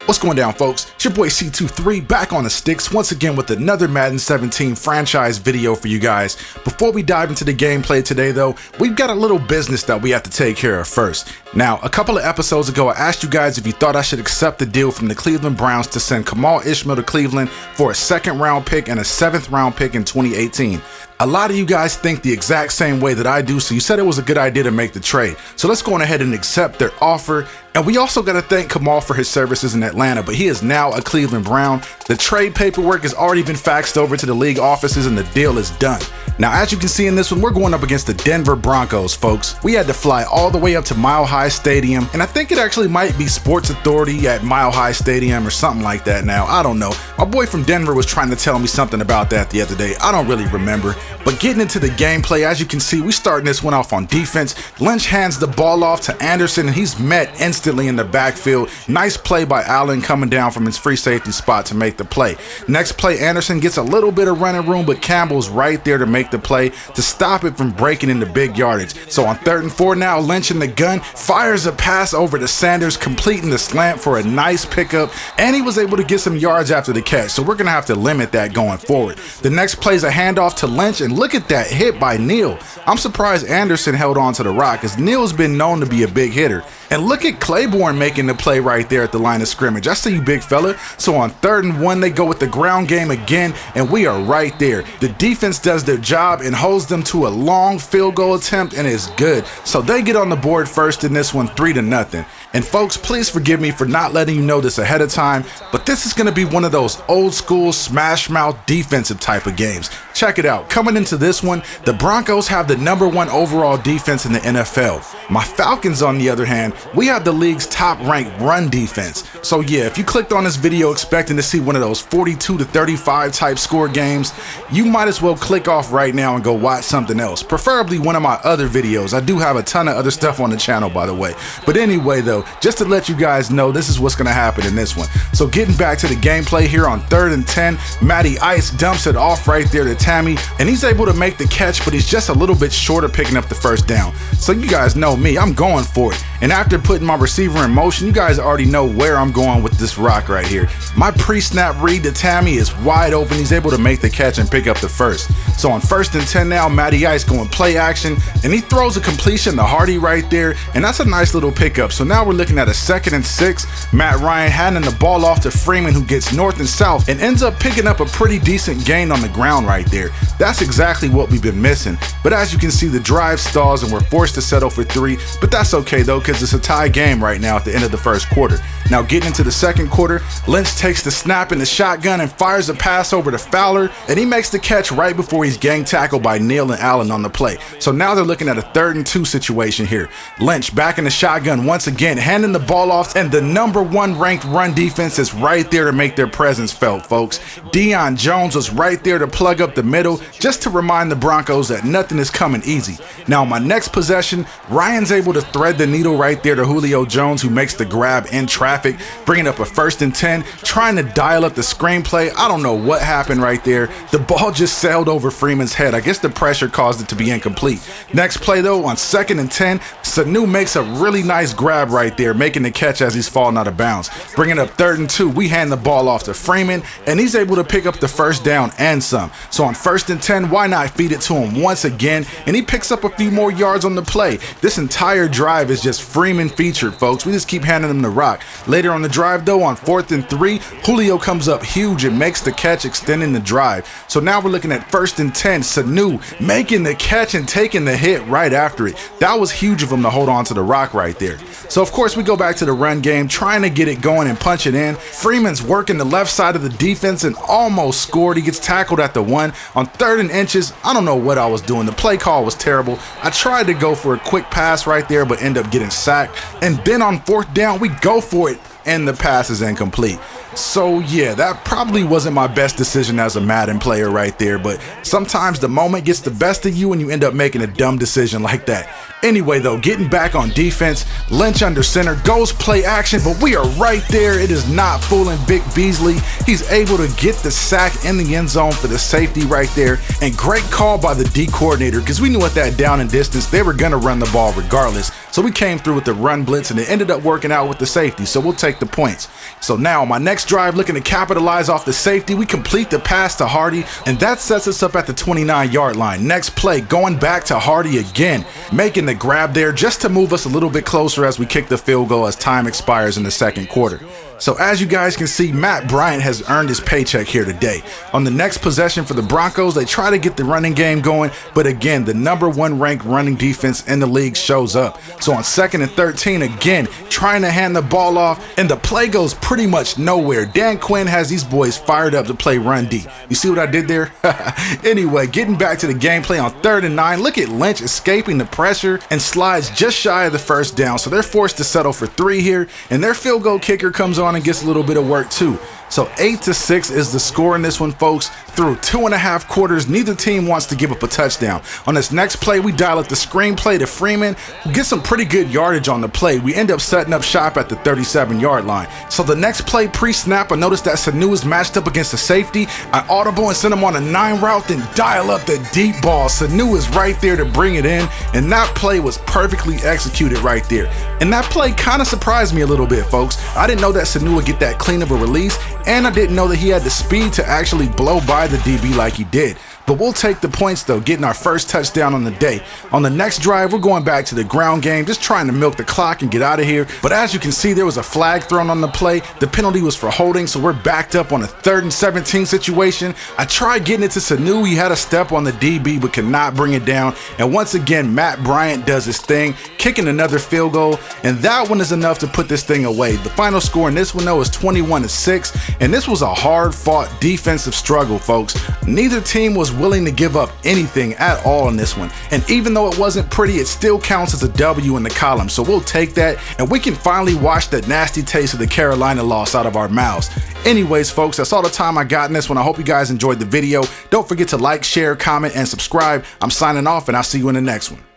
What's going down, folks? It's your boy C23 back on the sticks once again with another Madden 17 franchise video for you guys. Before we dive into the gameplay today though, we've got a little business that we have to take care of first. Now, a couple of episodes ago I asked you guys if you thought I should accept the deal from the Cleveland Browns to send Kamal Ishmael to Cleveland for a second round pick and a 7th round pick in 2018. A lot of you guys think the exact same way that I do, so you said it was a good idea to make the trade. So let's go on ahead and accept their offer. And we also got to thank Kamal for his services in Atlanta, but he is now a Cleveland Brown. The trade paperwork has already been faxed over to the league offices and the deal is done. Now, as you can see in this one, we're going up against the Denver Broncos, folks. We had to fly all the way up to Mile High Stadium, and I think it actually might be Sports Authority at Mile High Stadium or something like that now. I don't know. My boy from Denver was trying to tell me something about that the other day. I don't really remember. But getting into the gameplay, as you can see, we starting this one off on defense. Lynch hands the ball off to Anderson, and he's met instantly in the backfield. Nice play by Allen coming down from his free safety spot to make the play. Next play, Anderson gets a little bit of running room, but Campbell's right there to make the play to stop it from breaking into big yardage. So on 3rd and 4 now, Lynch in the gun, fires a pass over to Sanders, completing the slant for a nice pickup, and he was able to get some yards after the catch. So we're going to have to limit that going forward. The next play is a handoff to Lynch, and look at that hit by Neal. I'm surprised Anderson held on to the rock, as Neal's been known to be a big hitter. And look at Claiborne making the play right there at the line of scrimmage. I see you, big fella. So on 3rd and 1, they go with the ground game again, and we are right there. The defense does their job and holds them to a long field goal attempt, and it's good. So they get on the board first in this one, 3-0. And folks, please forgive me for not letting you know this ahead of time, but this is going to be one of those old school smash mouth defensive type of games. Check it out. Coming into this one, the Broncos have the #1 overall defense in the NFL. My Falcons, on the other hand, we have the league's top ranked run defense. So yeah, if you clicked on this video expecting to see one of those 42-35 type score games, you might as well click off right now and go watch something else, preferably one of my other videos. I do have a ton of other stuff on the channel, by the way. But anyway though, just to let you guys know, this is what's going to happen in this one. So getting back to the gameplay here on 3rd and 10, Matty Ice dumps it off right there to Tammy, and he's able to make the catch, but he's just a little bit short of picking up the first down. So you guys know me, I'm going for it. And after putting my receiver in motion, you guys already know where I'm going with this rock right here. My pre-snap read to Tammy is wide open. He's able to make the catch and pick up the first. So on 1st and 10 now, Matty Ice going play action, and he throws a completion to Hardy right there, and that's a nice little pickup. So now we're looking at a 2nd and 6. Matt Ryan handing the ball off to Freeman, who gets north and south and ends up picking up a pretty decent gain on the ground right there. That's exactly what we've been missing. But as you can see, the drive stalls and we're forced to settle for 3, but that's okay though, because it's a tie game right now at the end of the 1st quarter. Now getting into the 2nd quarter, Lynch takes the snap in the shotgun and fires a pass over to Fowler, and he makes the catch right before he's gang tackled by Neal and Allen on the play. So now they're looking at a 3rd and 2 situation here. Lynch back in the shotgun once again, handing the ball off, and the #1 ranked run defense is right there to make their presence felt, folks. Deion Jones was right there to plug up the middle, just to remind the Broncos that nothing is coming easy. Now my next possession, Ryan's able to thread the needle right there to Julio Jones, who makes the grab in traffic, bringing up a 1st and 10, trying to dial up the screenplay. I don't know what happened right there. The ball just sailed over Freeman's head. I guess the pressure caused it to be incomplete. Next play though, on 2nd and 10, Sanu makes a really nice grab right there, making the catch as he's falling out of bounds. Bringing up 3rd and 2, we hand the ball off to Freeman, and he's able to pick up the first down and some. So on 1st and 10, why not feed it to him once again, and he picks up a few more yards on the play. This entire drive is just Freeman featured, folks. We just keep handing him the rock. Later on the drive though, on 4th and 3, Julio comes up huge and makes the catch, extending the drive. So now we're looking at 1st and 10, Sanu making the catch and taking the hit right after it. That was huge of him to hold on to the rock right there. So of course we go back to the run game, trying to get it going and punch it in. Freeman's working the left side of the defense and almost scored. He gets tackled at the 1. On 3rd and inches, I don't know what I was doing. The play call was terrible. I tried to go for a quick pass right there, but end up getting sacked. And then on 4th down, we go for it, and the pass is incomplete. So yeah, that probably wasn't my best decision as a Madden player right there, but sometimes the moment gets the best of you and you end up making a dumb decision like that. Anyway though, getting back on defense, Lynch under center, goes play action, but we are right there. It is not fooling Vic Beasley. He's able to get the sack in the end zone for the safety right there, and great call by the D coordinator, because we knew at that down and distance they were going to run the ball regardless. So So we came through with the run blitz and it ended up working out with the safety, so we'll take the points. So now on my next drive, looking to capitalize off the safety, we complete the pass to Hardy, and that sets us up at the 29-yard line. Next play, going back to Hardy again, making the grab there just to move us a little bit closer as we kick the field goal as time expires in the second quarter. So as you guys can see, Matt Bryant has earned his paycheck here today. On the next possession for the Broncos, they try to get the running game going, but again, the #1 ranked running defense in the league shows up. So on 2nd and 13, again, trying to hand the ball off, and the play goes pretty much nowhere. Dan Quinn has these boys fired up to play run D. You see what I did there? Anyway, getting back to the gameplay on 3rd and 9, look at Lynch escaping the pressure and slides just shy of the first down. So they're forced to settle for 3 here, and their field goal kicker comes on and gets a little bit of work too. So 8-6 is the score in this one, folks. Through 2.5 quarters, neither team wants to give up a touchdown. On this next play, we dial up the screen play to Freeman, who gets some pretty good yardage on the play. We end up setting up shop at the 37-yard line. So the next play pre-snap, I noticed that Sanu is matched up against the safety. I audible and send him on a 9 route, then dial up the deep ball. Sanu is right there to bring it in, and that play was perfectly executed right there. And that play kind of surprised me a little bit, folks. I didn't know that Sanu would get that clean of a release, and I didn't know that he had the speed to actually blow by the DB like he did. But we'll take the points though, getting our first touchdown on the day. On the next drive, we're going back to the ground game, just trying to milk the clock and get out of here. But as you can see, there was a flag thrown on the play. The penalty was for holding, so we're backed up on a 3rd and 17 situation. I tried getting it to Sanu. He had a step on the DB, but could not bring it down. And once again, Matt Bryant does his thing, kicking another field goal, and that one is enough to put this thing away. The final score in this one though is 21-6, and this was a hard-fought defensive struggle, folks. Neither team was willing to give up anything at all in this one, and even though it wasn't pretty, it still counts as a W in the column, so we'll take that, and we can finally wash that nasty taste of the Carolina loss out of our mouths. Anyways, folks, that's all the time I got in this one. I hope you guys enjoyed the video. Don't forget to like, share, comment, and subscribe. I'm signing off, and I'll see you in the next one.